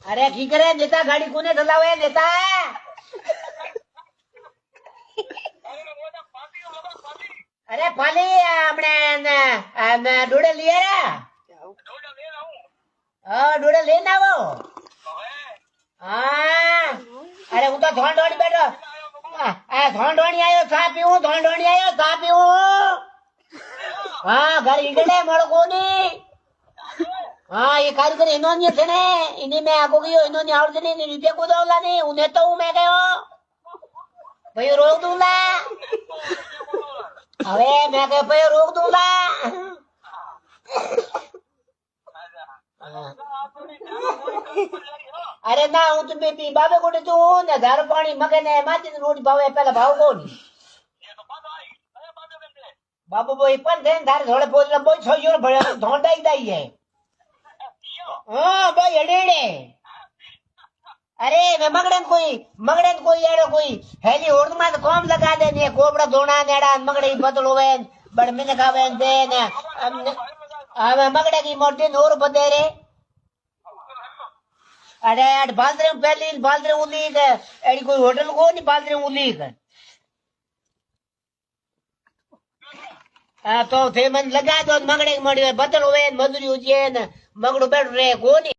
अरे की करे नेता गाड़ी कोने चलावे नेता अरे पाली हमने डोडे लिए रे हाँ डोडे लेना वो हाँ अरे હું તો ધોણ ધોણી બેઠો આ ધોણ ધોણી આવ્યો ચા પીવું ધોણ ધોણી આવ્યો ચા પીવું हाँ घर इगड़े मड़कोनी हाँ ये कारीगर इन्होंने थे ने इन्हीं में आगो गयो इन्होंने और जने ने रुपया को दौला ने उन्हें तो मैं गयो भाई रोक दूंगा अबे मैं कह भाई रोक दूंगा अरे ना हूँ तुम्हें पी बाबे को तू ने दारू पानी मगे ने माती रोटी भावे पहला भाव को नहीं बाबू बोई पण थे थारे थोड़े पोजला बोई छोयो भड़े धोंडाई दाई है हां भाई अडेड़े अरे मैं मगड़न कोई एड़ो कोई हेली होड़ में कॉम लगा दे ने कोबड़ा धोना नेड़ा मगड़े बदलो वे बड़ मिन खावे दे ने अब मगड़े की मोटी नूर बदे रे अरे अट बालदरे पहली बालदरे उली के एड़ी कोई होटल को नहीं बालदरे उली के तो थे मन लगा दो मगड़े मड़ी बदल हुए मजूरी उजे न मगड़ो बैठ रे कोनी